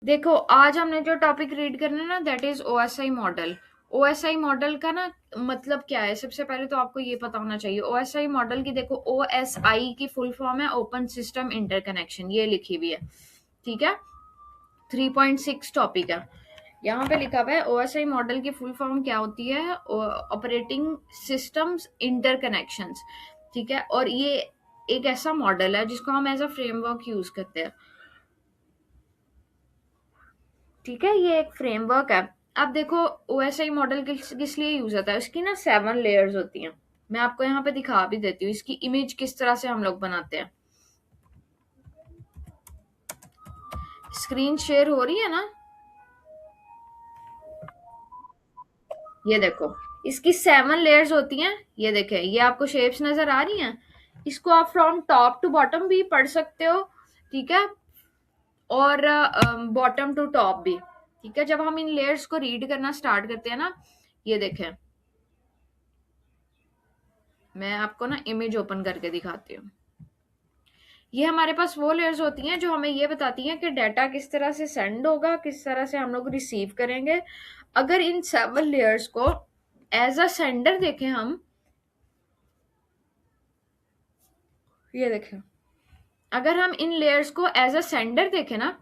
देखो, आज हमने जो टॉपिक रीड करना है ना, that is OSI model. OSI model का ना मतलब क्या है, सबसे पहले तो आपको ये पता होना चाहिए। ओएसआई मॉडल की देखो, ओएसआई की फुल फॉर्म है ओपन सिस्टम इंटरकनेक्शन, ये लिखी हुई है। ठीक है, 3.6 टॉपिक है। यहाँ पे लिखा हुआ है ओएसआई मॉडल की फुल फॉर्म क्या होती है, ऑपरेटिंग सिस्टम्स इंटरकनेक्शंस। ठीक है, और ये एक ऐसा मॉडल है जिसको हम एज अ फ्रेमवर्क यूज करते हैं। ठीक है, ये एक फ्रेमवर्क है। अब देखो, ओएसआई मॉडल किस लिए यूज होता है, इसकी ना 7 लेयर्स होती हैं। मैं आपको यहाँ पे दिखा भी देती हूँ इसकी इमेज किस तरह से हम लोग बनाते हैं। स्क्रीन शेयर हो रही है ना? ये देखो, इसकी 7 लेयर्स होती हैं। ये देखें, ये आपको शेप्स नजर आ रही हैं। इसको आप फ्रॉम टॉप टू बॉटम भी पढ़ सकते हो। ठीक है, और बॉटम टू टॉप भी। ठीक है, जब हम इन लेयर्स को रीड करना स्टार्ट करते हैं ना, ये देखें, मैं आपको ना इमेज ओपन करके दिखाती हूँ। ये हमारे पास वो लेयर्स होती हैं जो हमें ये बताती हैं कि डाटा किस तरह से सेंड होगा, किस तरह से हम लोग रिसीव करेंगे। अगर इन 7 लेयर्स को एज अ सेंडर देखें हम, ये देखें, अगर हम इन लेयर्स को एज अ सेंडर देखें ना,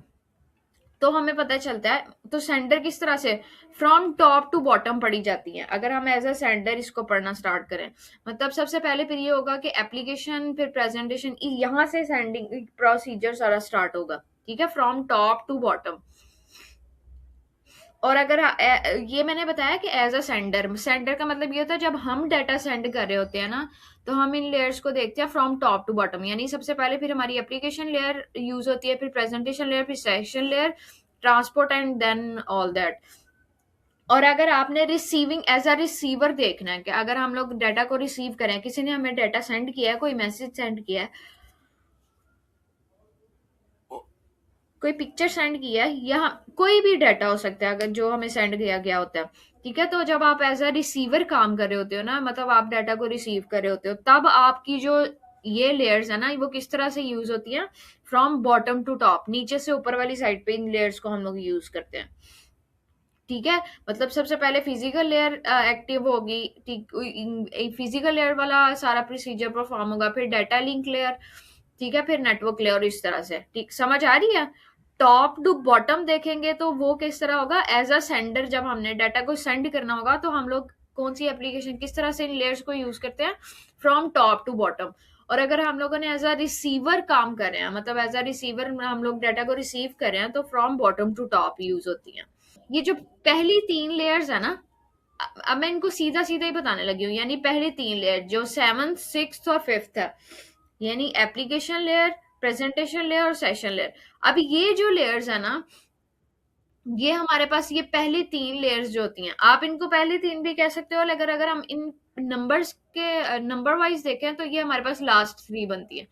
तो हमें पता चलता है तो सेंडर किस तरह से फ्रॉम टॉप टू बॉटम पढ़ी जाती है। अगर हम एज अ सेंडर इसको पढ़ना स्टार्ट करें, मतलब सबसे पहले फिर ये होगा कि एप्लीकेशन, फिर प्रेजेंटेशन, यहाँ से सेंडिंग प्रोसीजर सारा स्टार्ट होगा। ठीक है, फ्रॉम टॉप टू बॉटम। और अगर ये मैंने बताया कि एज अ सेंडर, सेंडर का मतलब ये होता है जब हम डाटा सेंड कर रहे होते हैं ना, तो हम इन लेयर्स को देखते हैं फ्रॉम टॉप टू बॉटम। यानी सबसे पहले फिर हमारी एप्लीकेशन लेयर यूज होती है, फिर प्रेजेंटेशन लेयर, फिर session layer, transport, and then all that. और अगर आपने रिसीविंग एज अ रिसीवर देखना है कि अगर हम लोग डाटा को रिसीव करें, किसी ने हमें डाटा सेंड किया है, कोई मैसेज सेंड किया है, कोई पिक्चर सेंड किया है, या कोई भी डाटा हो सकता है अगर जो हमें सेंड किया गया होता है। ठीक है, तो जब आप एज अ रिसीवर काम कर रहे होते हो ना, मतलब आप डाटा को रिसीव कर रहे होते हो, तब आपकी जो ये लेयर्स है ना, वो किस तरह से यूज होती है, फ्रॉम बॉटम टू टॉप, नीचे से ऊपर वाली साइड पे इन लेयर्स को हम लोग यूज करते हैं। ठीक है, मतलब सबसे पहले फिजिकल लेयर एक्टिव होगी। ठीक, फिजिकल लेयर वाला सारा प्रोसीजर परफॉर्म होगा, फिर डाटा लिंक लेयर। ठीक है, फिर नेटवर्क लेयर, इस तरह से। ठीक, समझ आ रही है? टॉप टू बॉटम देखेंगे तो वो किस तरह होगा, एज अ सेंडर जब हमने डाटा को सेंड करना होगा, तो हम लोग कौन सी एप्लीकेशन किस तरह से इन लेयर्स को यूज करते हैं, फ्रॉम टॉप टू बॉटम। और अगर हम लोगों ने एज अ रिसीवर काम कर रहे हैं, मतलब एज अ रिसीवर हम लोग डाटा को रिसीव कर रहे हैं, तो from bottom to top use होती है। ये जो पहली 3 लेयर्स है ना, अब मैं इनको सीधा सीधा ही बताने लगी हूँ। यानी पहली 3 लेयर जो 7th, 6th और 5th है, यानी एप्लीकेशन लेयर, प्रेजेंटेशन लेयर और सेशन लेयर। अब ये जो लेयर्स है ना, ये हमारे पास ये पहली 3 लेयर्स जो होती हैं, आप इनको पहली 3 भी कह सकते हो, लेकिन अगर हम इन नंबर्स के नंबर वाइज देखें तो ये हमारे पास लास्ट 3 बनती है।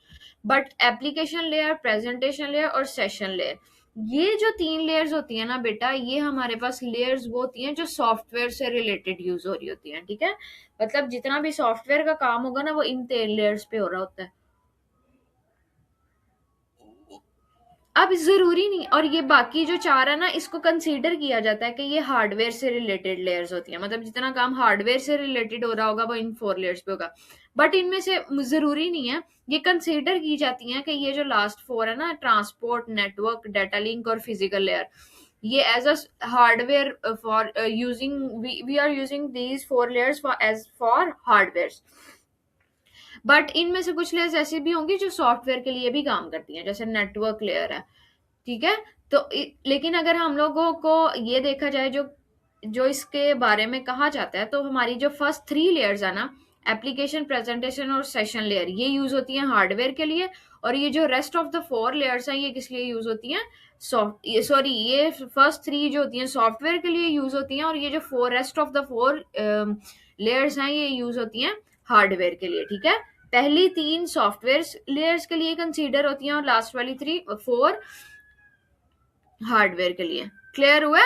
But application layer, presentation layer और सेशन लेयर, ये जो 3 लेयर्स होती है ना बेटा, ये हमारे पास लेयर्स वो होती हैं जो सॉफ्टवेयर से रिलेटेड यूज हो रही होती हैं। ठीक है, मतलब जितना भी सॉफ्टवेयर का काम होगा ना, वो इन 3 लेयर्स पे हो रहा होता है। अब जरूरी नहीं, और ये बाकी जो 4 है ना, इसको कंसीडर किया जाता है कि ये हार्डवेयर से रिलेटेड लेयर्स होती है। मतलब जितना काम हार्डवेयर से रिलेटेड हो रहा होगा, वो इन 4 लेयर्स पे होगा। बट इनमें से जरूरी नहीं है, ये कंसीडर की जाती हैं कि ये जो लास्ट 4 है ना, ट्रांसपोर्ट, नेटवर्क, डाटा लिंक और फिजिकल लेयर, ये as a hardware for using, we are using these 4 layers for as for hardware. But इनमें से कुछ लेयर्स ऐसी भी होंगी जो सॉफ्टवेयर के लिए भी काम करती हैं, जैसे नेटवर्क लेयर है। ठीक है, तो लेकिन अगर हम लोगों को ये देखा जाए, जो जो इसके बारे में कहा जाता है, तो हमारी जो फर्स्ट 3 लेयर्स है ना, एप्लीकेशन, प्रेजेंटेशन और सेशन लेयर, ये यूज होती हैं हार्डवेयर के लिए। और ये जो रेस्ट ऑफ द 4 लेयर्स हैं, ये किस लिए यूज होती हैं, सॉरी, ये फर्स्ट 3 जो होती हैं सॉफ्टवेयर के लिए यूज होती हैं, और ये जो 4 रेस्ट ऑफ द 4 लेयर्स हैं, ये यूज होती हैं हार्डवेयर के लिए। ठीक है, पहली 3 सॉफ्टवेयर लेयर्स के लिए कंसीडर होती हैं, और लास्ट वाली 4 हार्डवेयर के लिए। क्लियर हुआ?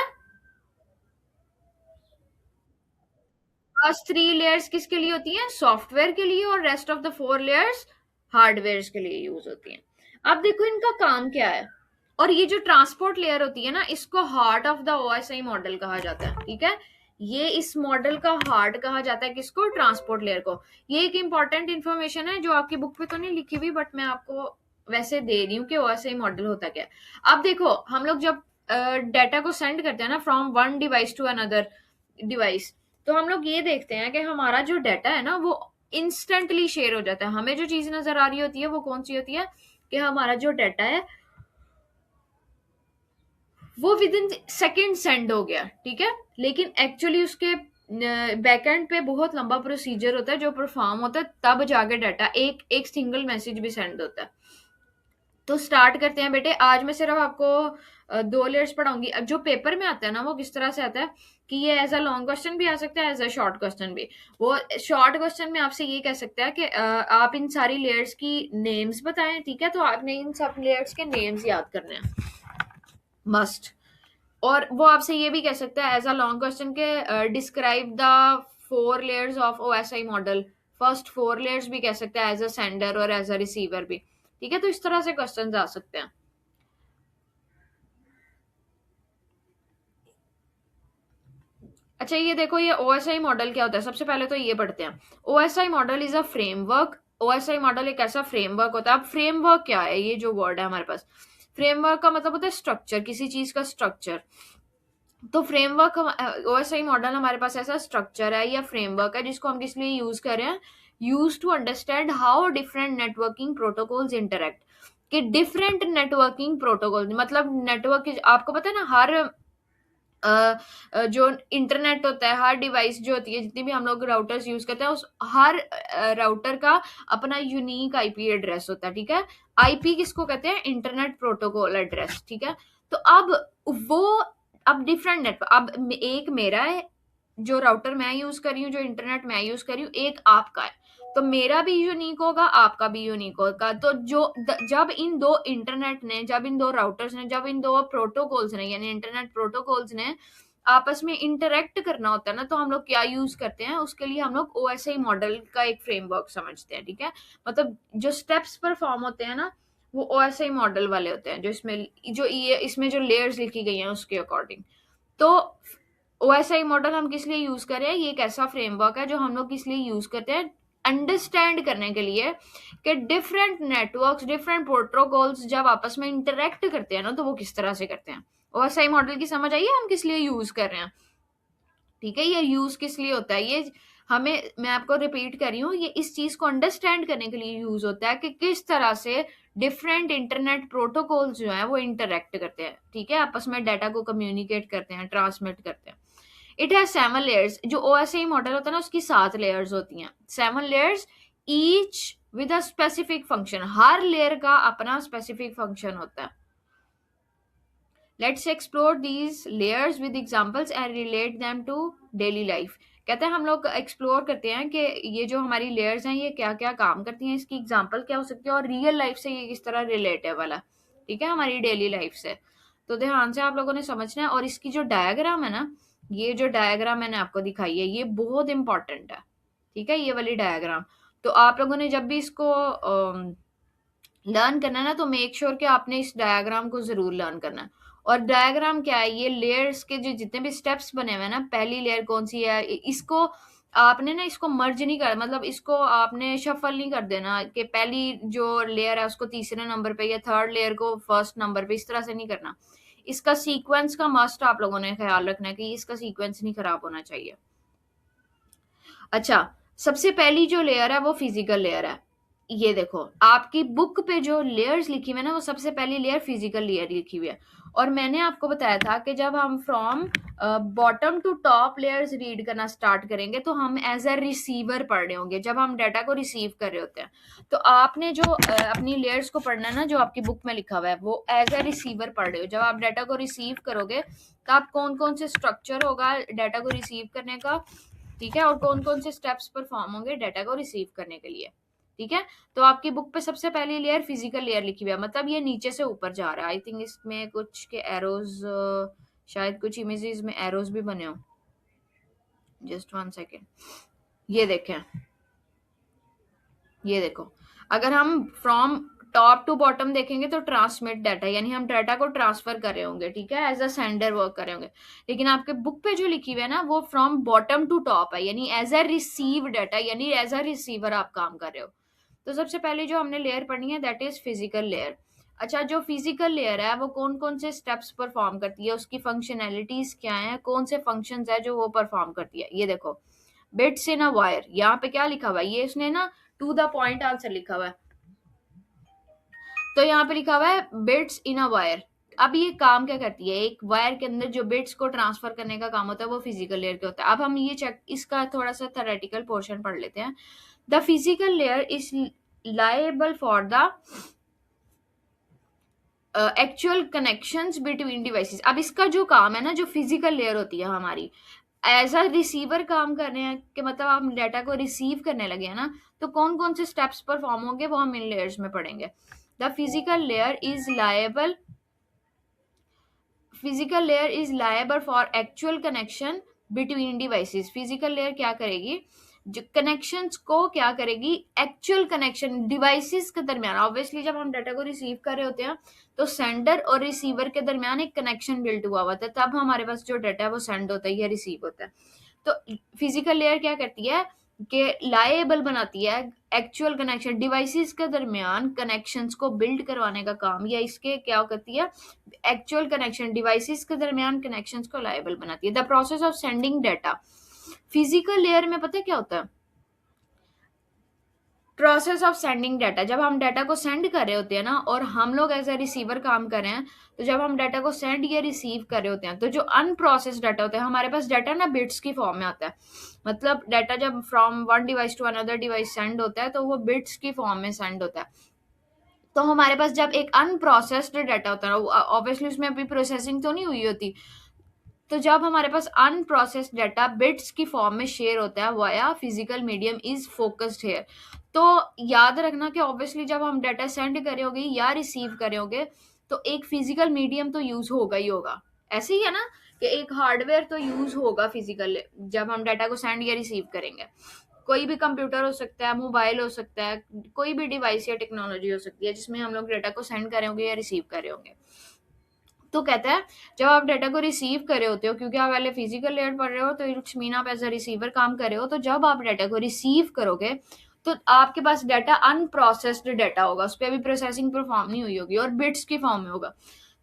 फर्स्ट 3 लेयर्स किसके लिए होती हैं, सॉफ्टवेयर के लिए, और rest of the 4 layers hardware के लिए यूज होती हैं। अब देखो इनका काम क्या है। और ये जो ट्रांसपोर्ट लेयर होती है ना, इसको heart of the OSI model कहा जाता है, ठीक है। ये इस मॉडल का हार्ट कहा जाता है, किसको? ट्रांसपोर्ट लेयर को। ये एक इंपॉर्टेंट इंफॉर्मेशन है जो आपकी बुक पे तो नहीं लिखी हुई, बट मैं आपको वैसे दे रही हूँ कि ओएसआई मॉडल होता क्या है। अब देखो, हम लोग जब डाटा को सेंड करते हैं ना from one device to another device, तो हम लोग ये देखते हैं कि हमारा जो डाटा है ना वो इंस्टेंटली शेयर हो जाता है। हमें जो चीज नजर आ रही होती है वो कौन सी होती है कि हमारा जो डाटा है वो विद इन सेकेंड सेंड हो गया, ठीक है। लेकिन एक्चुअली उसके बैकएंड पे बहुत लंबा प्रोसीजर होता है जो परफॉर्म होता है, तब जाके डाटा एक एक सिंगल मैसेज भी सेंड होता है। तो स्टार्ट करते हैं बेटे। आज मैं सिर्फ आपको दो लेयर्स पढ़ाऊंगी। अब जो पेपर में आता है ना वो किस तरह से आता है कि ये एज अ लॉन्ग क्वेश्चन भी आ सकता है, एज अ शॉर्ट क्वेश्चन भी। वो शॉर्ट क्वेश्चन में आपसे ये कह सकता है कि आप इन सारी लेयर्स की नेम्स बताएं, ठीक है। तो आपने इन सब लेयर्स के नेम्स याद करने हैं, मस्ट। और वो आपसे ये भी कह सकता है एज अ लॉन्ग क्वेश्चन के describe the four layers of OSI model. First four layers भी कह सकता है एज अ सेंडर और एज अ रिसीवर भी, ठीक है। तो इस तरह से क्वेश्चन आ सकते हैं। अच्छा, ये देखो, ये ओएसआई मॉडल क्या होता है। सबसे पहले तो ये पढ़ते हैं। OSI model is a framework. OSI model एक ऐसा फ्रेमवर्क होता है। अब फ्रेमवर्क क्या है? ये जो वर्ड है हमारे पास, फ्रेमवर्क का मतलब होता है स्ट्रक्चर, किसी चीज का स्ट्रक्चर। तो फ्रेमवर्क, ओएसआई मॉडल हमारे पास ऐसा स्ट्रक्चर है या फ्रेमवर्क है जिसको हम किस लिए यूज कर रहे हैं? Use to understand how different networking protocols interact. कि डिफरेंट नेटवर्किंग प्रोटोकॉल मतलब नेटवर्क, आपको पता है ना, हर जो इंटरनेट होता है, हर डिवाइस जो होती है, जितनी भी हम लोग राउटर्स यूज करते हैं, उस हर राउटर का अपना यूनिक आईपी एड्रेस होता है, ठीक है। आईपी किसको कहते हैं? इंटरनेट प्रोटोकॉल एड्रेस, ठीक है। तो अब वो, अब डिफरेंट नेटवर्क, अब एक मेरा है जो राउटर मैं यूज कर रही हूँ, जो इंटरनेट मैं यूज कर रही हूँ, एक आपका है। तो मेरा भी यूनिक होगा, आपका भी यूनिक होगा। तो जब इन दो इंटरनेट ने, जब इन दो राउटर्स ने, जब इन दो प्रोटोकॉल्स ने, यानी इंटरनेट प्रोटोकॉल्स ने आपस में इंटरेक्ट करना होता है ना, तो हम लोग क्या यूज करते हैं? उसके लिए हम लोग ओएसआई मॉडल का एक फ्रेमवर्क समझते हैं, ठीक है। मतलब जो स्टेप्स परफॉर्म होते हैं ना, वो ओएसआई मॉडल वाले होते हैं, जो इसमें जो लेयर्स लिखी गई हैं उसके अकॉर्डिंग। तो ओएसआई मॉडल हम किस लिए यूज कर रहे हैं? ये एक ऐसा फ्रेमवर्क है जो हम लोग किस लिए यूज करते हैं? अंडरस्टैंड करने के लिए कि डिफरेंट नेटवर्क्स, डिफरेंट प्रोटोकॉल्स जब आपस में इंटरेक्ट करते हैं ना, तो वो किस तरह से करते हैं। ओएसआई मॉडल की समझ आइए हम किस लिए यूज कर रहे हैं, ठीक है। ये यूज किस लिए होता है, ये हमें, मैं आपको रिपीट कर रही हूँ, ये इस चीज को अंडरस्टैंड करने के लिए यूज होता है कि किस तरह से डिफरेंट इंटरनेट प्रोटोकॉल्स जो है वो इंटरेक्ट करते हैं, ठीक है, आपस में डाटा को कम्युनिकेट करते हैं, ट्रांसमिट करते हैं। It has 7 layers. जो ओएसआई मॉडल होता है ना, उसकी 7 लेयर्स होती हैं, 7 layers, each with a specific function. हर लेयर का अपना स्पेसिफिक फंक्शन होता है। Let's explore these layers with examples and relate them to daily life. कहते हैं हम लोग एक्सप्लोर करते हैं कि ये जो हमारी लेयर्स हैं ये क्या क्या काम करती हैं, इसकी एग्जांपल क्या हो सकती है, और रियल लाइफ से ये किस तरह रिलेटेबल है, ठीक है, हमारी डेली लाइफ से। तो ध्यान से आप लोगों ने समझना है। और इसकी जो डायग्राम है ना, ये जो डायग्राम मैंने आपको दिखाई है, ये बहुत इंपॉर्टेंट है, ठीक है, ये वाली डायग्राम। तो आप लोगों ने जब भी इसको लर्न करना है ना, तो मेक श्योर कि आपने इस डायग्राम को जरूर लर्न करना है। और डायग्राम क्या है? ये लेयर्स के जो जितने भी स्टेप्स बने हुए हैं ना, पहली लेयर कौन सी है, इसको आपने ना, इसको मर्ज नहीं कर, मतलब इसको आपने शफल नहीं कर देना कि पहली जो लेयर है उसको तीसरे नंबर पे या थर्ड लेयर को फर्स्ट नंबर पे, इस तरह से नहीं करना। इसका सीक्वेंस का मस्ट आप लोगों ने ख्याल रखना है कि इसका सीक्वेंस नहीं खराब होना चाहिए। अच्छा, सबसे पहली जो लेयर है वो फिजिकल लेयर है। ये देखो, आपकी बुक पे जो लेयर्स लिखी हुई है ना, वो सबसे पहली लेयर फिजिकल लेयर लिखी हुई है। और मैंने आपको बताया था कि जब हम from bottom to top layers read करना स्टार्ट करेंगे तो हम एज अ रिसीवर पढ़ रहे होंगे, जब हम डाटा को रिसीव कर रहे होते हैं। तो आपने जो अपनी लेयर्स को पढ़ना है ना, जो आपकी बुक में लिखा हुआ है, वो एज अ रिसीवर पढ़ रहे हो। जब आप डाटा को रिसीव करोगे तो आप कौन कौन से स्ट्रक्चर होगा डाटा को रिसीव करने का, ठीक है, और कौन कौन से स्टेप्स परफॉर्म होंगे डाटा को रिसीव करने के लिए, ठीक है। तो आपकी बुक पे सबसे पहली लेयर फिजिकल लेयर लिखी हुई है, मतलब ये नीचे से ऊपर जा रहा है। आई थिंक इसमें कुछ के एरोज, शायद कुछ इमेजेस में एरोज भी बने हो। Just 1 second. ये देखें, ये देखो, अगर हम फ्रॉम टॉप टू बॉटम देखेंगे तो ट्रांसमिट डाटा, यानी हम डाटा को ट्रांसफर कर रहे होंगे, ठीक है, एज अ सेंडर वर्क कर रहे होंगे। लेकिन आपके बुक पे जो लिखी हुई है ना, वो फ्रॉम बॉटम टू टॉप है, यानी एज अ रिसीव डाटा, यानी एज अ रिसीवर आप काम कर रहे हो। तो सबसे पहले जो हमने लेयर पढ़नी है दैट इज फिजिकल लेयर। अच्छा, जो फिजिकल लेयर है वो कौन कौन से स्टेप्स परफॉर्म करती है, उसकी फंक्शनैलिटीज क्या है, कौन से फंक्शंस है जो वो परफॉर्म करती है। ये देखो, बिट्स इन अ वायर, यहाँ पे क्या लिखा हुआ है, ये उसने ना टू द पॉइंट आंसर लिखा हुआ है। तो यहाँ पे लिखा हुआ है बिट्स इन अ वायर। अब ये काम क्या करती है, एक वायर के अंदर जो बिट्स को ट्रांसफर करने का काम होता है वो फिजिकल लेयर के होता है। अब हम ये चेक, इसका थोड़ा सा थ्योरेटिकल पोर्शन पढ़ लेते हैं। The physical layer is liable for the actual connections between devices. अब इसका जो काम है ना, जो फिजिकल लेयर होती है हमारी, एज अ रिसीवर काम कर रहे हैं, कि मतलब आप डाटा को रिसीव करने लगे हैं ना, तो कौन कौन से स्टेप्स परफॉर्म होंगे वो हम इन लेयर्स में पढ़ेंगे। The physical layer is liable for actual connection between devices. Physical layer क्या करेगी, जो कनेक्शंस को क्या करेगी, एक्चुअल कनेक्शन डिवाइसेस के दरमियान। ऑब्वियसली जब हम डाटा को रिसीव कर रहे होते हैं तो सेंडर और रिसीवर के दरमियान एक कनेक्शन बिल्ट हुआ होता है, तब हमारे पास जो डाटा है वो सेंड होता है या रिसीव होता है। तो फिजिकल लेयर क्या करती है कि लाएबल बनाती है एक्चुअल कनेक्शन डिवाइसेस के दरमियान, कनेक्शंस को बिल्ड करवाने का काम, या इसके क्या करती है, एक्चुअल कनेक्शन डिवाइसेस के दरमियान कनेक्शंस को लाएबल बनाती है। The process of sending data, physical layer में पता है क्या होता है, प्रोसेस ऑफ सेंडिंग डाटा। जब हम डाटा को सेंड कर रहे होते हैं ना, और हम लोग एज ए रिसीवर काम कर रहे हैं, तो जब हम डाटा को सेंड या रिसीव कर रहे होते हैं, तो जो अनप्रोसेस डाटा होता है, हमारे पास डाटा ना बिट्स की फॉर्म में आता है। मतलब डाटा जब from one device to another device send होता है तो वो बिट्स की फॉर्म में सेंड होता है। तो हमारे पास जब एक अनप्रोसेस्ड डाटा होता है, ऑब्वियसली उसमें अभी प्रोसेसिंग तो नहीं हुई होती, तो जब हमारे पास अनप्रोसेस्ड डाटा बिट्स की फॉर्म में शेयर होता है via physical medium is focused here. तो याद रखना कि ऑब्वियसली जब हम डाटा सेंड कर रहे होगे या रिसीव कर रहे होगे, तो एक फिजिकल मीडियम तो यूज होगा ही होगा। ऐसे ही है ना, कि एक हार्डवेयर तो यूज होगा फिजिकल, जब हम डाटा को सेंड या रिसीव करेंगे। कोई भी कंप्यूटर हो सकता है, मोबाइल हो सकता है, कोई भी डिवाइस या टेक्नोलॉजी हो सकती है जिसमें हम लोग डाटा को सेंड कर रहे होंगे या रिसीव कर रहे होंगे। तो कहता है जब आप डाटा को रिसीव कर रहे होते हो, क्योंकि आप पहले फिजिकल लेयर पढ़ रहे हो, तो इट्स मीन आप एज अ रिसीवर काम कर रहे हो, तो जब आप डाटा को रिसीव करोगे तो आपके पास डाटा अनप्रोसेस्ड डाटा होगा, उस पर अभी प्रोसेसिंग परफॉर्म नहीं हुई होगी और बिट्स की फॉर्म में होगा।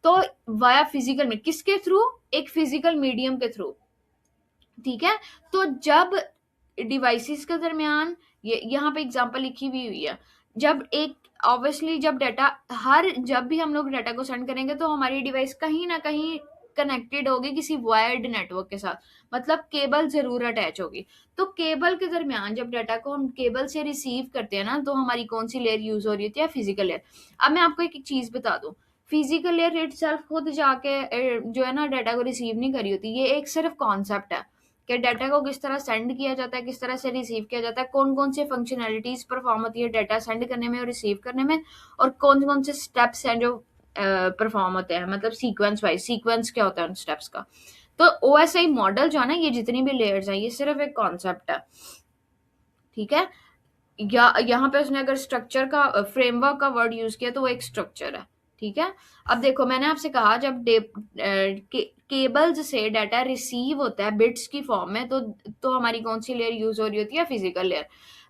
तो वाया फिजिकल में, किसके थ्रू, एक फिजिकल मीडियम के थ्रू, ठीक है। तो जब डिवाइसेस के दरमियान, ये यहाँ पे एग्जांपल लिखी हुई है, जब एक ऑब्वियसली जब डाटा, हर जब भी हम लोग डाटा को सेंड करेंगे तो हमारी डिवाइस कहीं ना कहीं कनेक्टेड होगी किसी वायर्ड नेटवर्क के साथ, मतलब केबल जरूर अटैच होगी। तो केबल के दरमियान जब डाटा को हम केबल से रिसीव करते हैं ना, तो हमारी कौन सी लेयर यूज हो रही होती है, फिजिकल लेयर। अब मैं आपको एक चीज बता दूं, फिजिकल लेयर इट सेल्फ खुद जाके जो है ना डाटा को रिसीव नहीं करी होती, ये एक सिर्फ कॉन्सेप्ट है कि डाटा को किस तरह सेंड किया जाता है, किस तरह से रिसीव किया जाता है, कौन कौन सी फंक्शनैलिटीज परफॉर्म होती है डाटा सेंड करने में और रिसीव करने में, और कौन कौन से स्टेप्स हैं जो परफॉर्म होते हैं, मतलब सीक्वेंस वाइज, सीक्वेंस क्या होता है उन स्टेप्स का। तो ओएसआई मॉडल जो है ना, ये जितनी भी लेयर्स हैं, ये सिर्फ एक कॉन्सेप्ट है, ठीक है। या यहाँ पे उसने अगर स्ट्रक्चर का, फ्रेमवर्क का वर्ड यूज किया, तो वो एक स्ट्रक्चर है, ठीक है। अब देखो, मैंने आपसे कहा जब केबल्स से डाटा रिसीव होता है बिट्स की फॉर्म में, तो हमारी कौन सी लेयर यूज हो रही होती है, physical layer.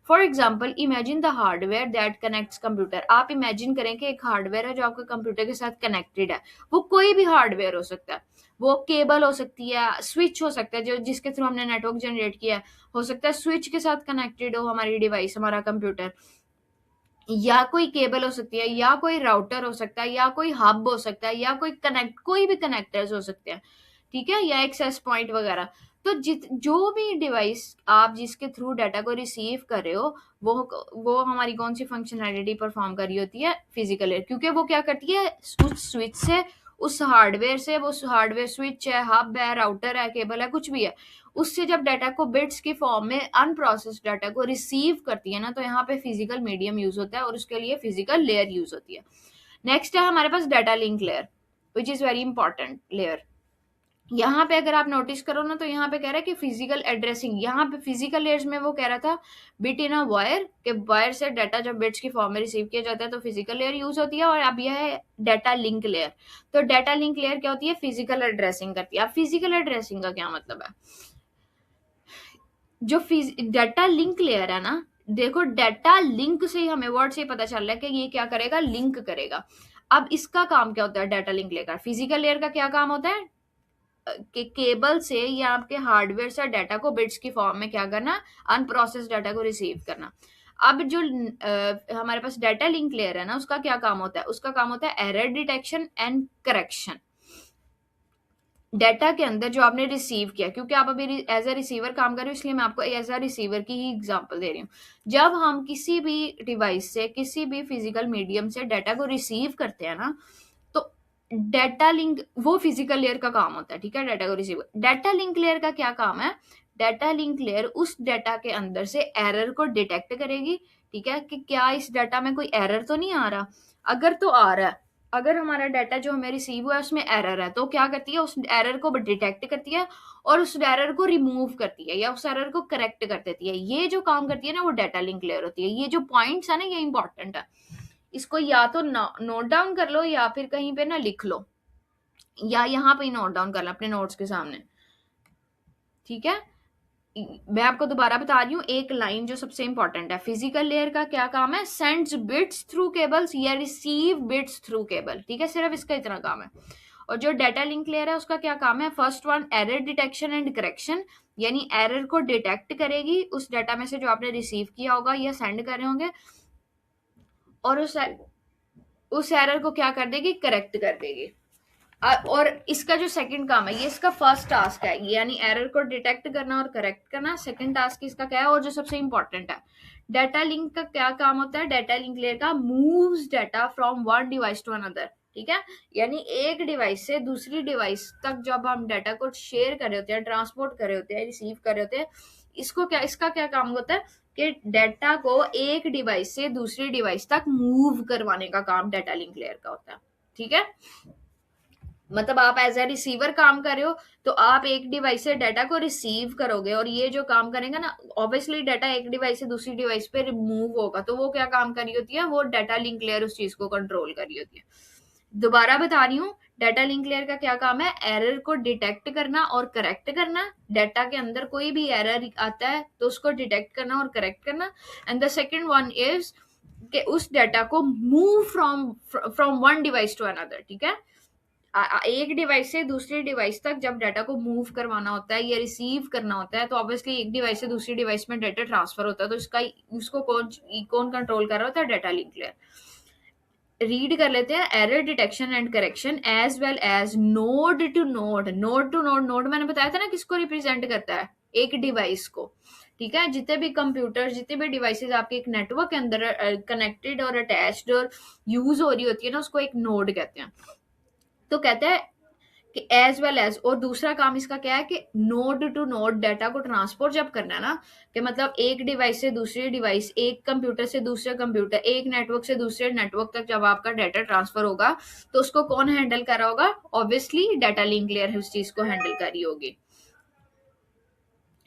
For example, imagine the hardware that connects computer. आप इमेजिन करें कि एक हार्डवेयर है जो आपके कंप्यूटर के साथ कनेक्टेड है। वो कोई भी हार्डवेयर हो सकता है, वो केबल हो सकती है, स्विच हो सकता है जो जिसके थ्रू हमने नेटवर्क जनरेट किया है, हो सकता है स्विच के साथ कनेक्टेड हो हमारी डिवाइस, हमारा कंप्यूटर, या कोई केबल हो सकती है, या कोई राउटर हो सकता है, या कोई हब हो सकता है, या कोई भी कनेक्टर्स हो सकते हैं, ठीक है, या एक्सेस पॉइंट वगैरह। तो जो भी डिवाइस आप जिसके थ्रू डाटा को रिसीव कर रहे हो, वो हमारी कौन सी फंक्शनैलिटी परफॉर्म कर रही होती है, फिजिकल एयर, क्योंकि वो क्या करती है, उस स्विच से, उस हार्डवेयर से, वो हार्डवेयर स्विच है, हब है, राउटर है, केबल है, कुछ भी है, उससे जब डाटा को बिट्स की फॉर्म में अनप्रोसेस्ड डाटा को रिसीव करती है ना, तो यहाँ पे फिजिकल मीडियम यूज होता है और उसके लिए फिजिकल लेयर यूज होती है। नेक्स्ट है हमारे पास data link layer, which is very important layer. यहाँ पे अगर आप नोटिस करो ना, तो यहाँ पे कह रहा है कि फिजिकल एड्रेसिंग, यहाँ पे फिजिकल लेयर्स में वो कह रहा था बिट इन अ वायर, के वायर से डाटा जब बिट्स की फॉर्म में रिसीव किया जाता है तो फिजिकल लेयर यूज होती है। और अब यह है डाटा लिंक लेयर। तो डाटा लिंक लेयर क्या होती है? फिजिकल एड्रेसिंग करती है। अब फिजिकल एड्रेसिंग का क्या मतलब है? जो डाटा लिंक लेयर है ना, देखो डाटा लिंक से ही हमें वर्ड से ही पता चल रहा है कि ये क्या करेगा? लिंक करेगा। अब इसका काम क्या होता है डाटा लिंक लेयर का? फिजिकल लेयर का क्या काम होता है? कि केबल से या आपके हार्डवेयर से डाटा को बिट्स की फॉर्म में क्या करना? अनप्रोसेस डाटा को रिसीव करना। अब जो हमारे पास डाटा लिंक लेयर है ना, उसका क्या काम होता है? उसका काम होता है error detection and correction. Data के अंदर जो आपने रिसीव किया, क्योंकि आप अभी एज अ रिसीवर काम कर रहे हो, इसलिए मैं आपको एज अ रिसीवर की ही एग्जांपल दे रही हूँ। जब हम किसी भी डिवाइस से, किसी भी फिजिकल मीडियम से डाटा को रिसीव करते हैं ना, तो डाटा लिंक, वो फिजिकल लेयर का काम होता है, ठीक है, डाटा को रिसीव। डाटा लिंक लेयर का क्या काम है? डाटा लिंक लेयर उस डाटा के अंदर से एरर को डिटेक्ट करेगी, ठीक है, कि क्या इस डाटा में कोई एरर तो नहीं आ रहा। अगर तो आ रहा है, अगर हमारा डाटा जो हमें रिसीव हुआ है उसमें एरर है, तो क्या करती है? उस एरर को डिटेक्ट करती है और उस एरर को रिमूव करती है या उस एरर को करेक्ट कर देती है। ये जो काम करती है ना, वो डाटा लिंक लेयर होती है। ये जो पॉइंट्स है ना, ये इंपॉर्टेंट है। इसको या तो नोट डाउन कर लो या फिर कहीं पे ना लिख लो, या यहाँ पे ही नोट डाउन कर लो अपने नोट्स के सामने, ठीक है। मैं आपको दोबारा बता रही हूँ एक लाइन जो सबसे इंपॉर्टेंट है। फिजिकल लेयर का क्या काम है? सेंड्स बिट्स थ्रू केबल्स या रिसीव बिट्स थ्रू केबल, ठीक है, सिर्फ इसका इतना काम है। और जो डाटा लिंक लेयर है उसका क्या काम है? First one, error detection and correction, यानी एरर को डिटेक्ट करेगी उस डाटा में से जो आपने रिसीव किया होगा या सेंड कर रहे होंगे, और उस एरर को क्या कर देगी? करेक्ट कर देगी। और इसका जो सेकंड काम है, ये इसका फर्स्ट टास्क है, यानी एरर को डिटेक्ट करना और करेक्ट करना। सेकंड टास्क इसका क्या है? और जो सबसे इंपॉर्टेंट है, डाटा लिंक का क्या काम होता है? डाटा लिंक लेयर का moves data from one device to another, ठीक है, यानी एक डिवाइस से दूसरी डिवाइस तक जब हम डाटा को शेयर कर रहे होते हैं, ट्रांसपोर्ट कर रहे होते हैं, रिसीव कर रहे होते हैं, इसका क्या काम होता है? कि डाटा को एक डिवाइस से दूसरी डिवाइस तक मूव करवाने का काम डाटा लिंक लेयर का होता है, ठीक है। मतलब आप एज ए रिसीवर काम कर रहे हो, तो आप एक डिवाइस से डाटा को रिसीव करोगे, और ये जो काम करेगा ना, ऑब्वियसली डाटा एक डिवाइस से दूसरी डिवाइस पे रिमूव होगा, तो वो क्या काम कर रही होती है? वो डाटा लिंक लेयर उस चीज को कंट्रोल कर रही होती है। दोबारा बता रही हूँ, डाटा लिंक लेयर का क्या काम है? एरर को डिटेक्ट करना और करेक्ट करना। डाटा के अंदर कोई भी एरर आता है तो उसको डिटेक्ट करना और करेक्ट करना। And the second one is कि उस डाटा को move from one device to another, ठीक है। एक डिवाइस से दूसरी डिवाइस तक जब डाटा को मूव करवाना होता है या रिसीव करना होता है, तो ऑब्वियसली एक डिवाइस से दूसरी डिवाइस में डाटा ट्रांसफर होता है, तो उसको कौन कंट्रोल कर रहा होता है? Data link layer. रीड कर लेते हैं। Error detection and correction as well as node to node. Node मैंने बताया था ना किसको रिप्रेजेंट करता है? एक डिवाइस को, ठीक है। जितने भी कंप्यूटर, जितने भी डिवाइसेस आपके एक नेटवर्क के अंदर कनेक्टेड और अटैच्ड और यूज हो रही होती है ना, उसको एक नोड कहते हैं। तो कहते हैं कि एज वेल एज, और दूसरा काम इसका क्या है? कि नोड टू नोड डाटा को ट्रांसपोर्ट जब करना है ना, कि मतलब एक डिवाइस से दूसरी डिवाइस, एक कंप्यूटर से दूसरे कंप्यूटर, एक नेटवर्क से दूसरे नेटवर्क तक जब आपका डाटा ट्रांसफर होगा, तो उसको कौन हैंडल कर रहा होगा? ऑब्वियसली डाटा लिंक लेयर उस चीज को हैंडल कर रही होगी।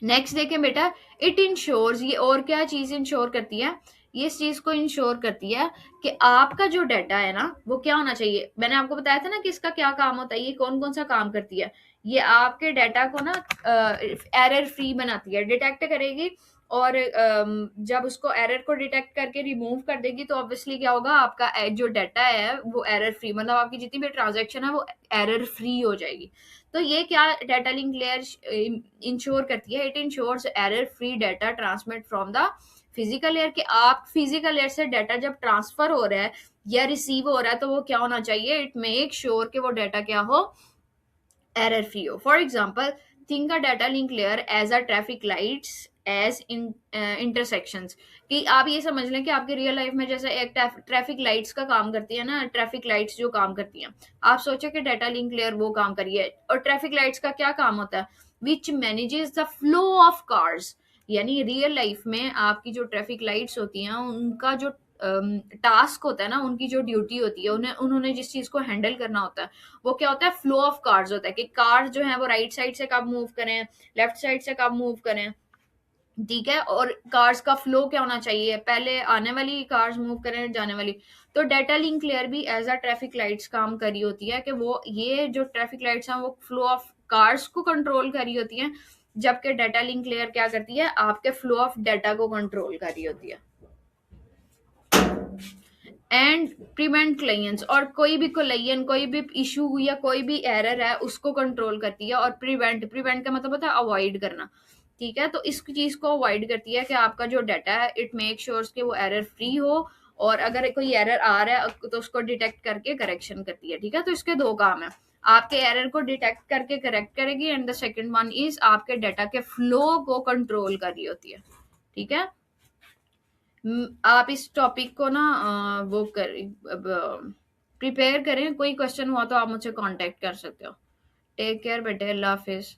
नेक्स्ट देखें बेटा, इट इंश्योर्स, ये और क्या चीज इंश्योर करती है? ये इस चीज को इंश्योर करती है कि आपका जो डाटा है ना, वो क्या होना चाहिए। मैंने आपको बताया था ना कि इसका क्या काम होता है, ये कौन कौन सा काम करती है। ये आपके डाटा को ना एरर फ्री बनाती है, डिटेक्ट करेगी, और जब उसको एरर को डिटेक्ट करके रिमूव कर देगी, तो ऑब्वियसली क्या होगा? आपका जो डाटा है वो एरर फ्री, मतलब आपकी जितनी भी ट्रांजेक्शन है वो एरर फ्री हो जाएगी। तो ये क्या डाटा लिंक लेयर इंश्योर करती है? It ensures error free data transmit from the physical layer. कि आप फिजिकल लेयर से डाटा जब ट्रांसफर हो रहा है या रिसीव हो रहा है, तो वो क्या होना चाहिए? इट मेक श्योर कि वो डाटा क्या हो? एरर फ्री हो। For example, think a data link layer as a traffic lights as intersections. कि आप ये समझ लें कि आपके रियल लाइफ में जैसे एक ट्रैफिक लाइट्स का काम करती है ना, ट्रैफिक लाइट्स जो काम करती हैं, आप सोचे कि डाटा लिंक लेयर वो काम करिए। और ट्रैफिक लाइट्स का क्या काम होता है? Which manages the flow of cars. यानी रियल लाइफ में आपकी जो ट्रैफिक लाइट्स होती हैं, उनका जो टास्क होता है ना, उनकी जो ड्यूटी होती है, उन्होंने जिस चीज को हैंडल करना होता है, वो क्या होता है, फ्लो ऑफ कार्स होता है, कि कार्स जो है वो राइट साइड से कब मूव करें, लेफ्ट साइड से कब मूव करें, ठीक है। और कार्स का फ्लो क्या होना चाहिए, पहले आने वाली कार्स मूव करें, जाने वाली। तो डेटा लिंक लेयर भी एज अ ट्रैफिक लाइट्स काम कर रही होती है, कि वो ये जो ट्रैफिक लाइट्स हैं वो फ्लो ऑफ कार्स को कंट्रोल कर रही होती हैं, जबकि डेटा लिंक लेयर क्या करती है, आपके फ्लो ऑफ डाटा को कंट्रोल कर रही होती है। एंड प्रिवेंट क्लाइंट्स, और कोई भी कोलिजन, कोई भी इशू या कोई भी एरर है उसको कंट्रोल करती है। और प्रिवेंट का मतलब होता है अवॉइड करना, ठीक है। तो इस चीज को अवॉइड करती है कि आपका जो डाटा है, इट मेक श्योर कि वो एरर फ्री हो, और अगर कोई एरर आ रहा है तो उसको डिटेक्ट करके करेक्शन करती है, ठीक है। तो इसके दो काम है, आपके एरर को डिटेक्ट करके करेक्ट करेगी, and the second one is आपके डाटा के फ्लो को कंट्रोल कर रही होती है, ठीक है। आप इस टॉपिक को ना वो कर प्रिपेयर करें, कोई क्वेश्चन हुआ तो आप मुझसे कांटेक्ट कर सकते हो। टेक केयर बेटे, अल्लाह हाफिज।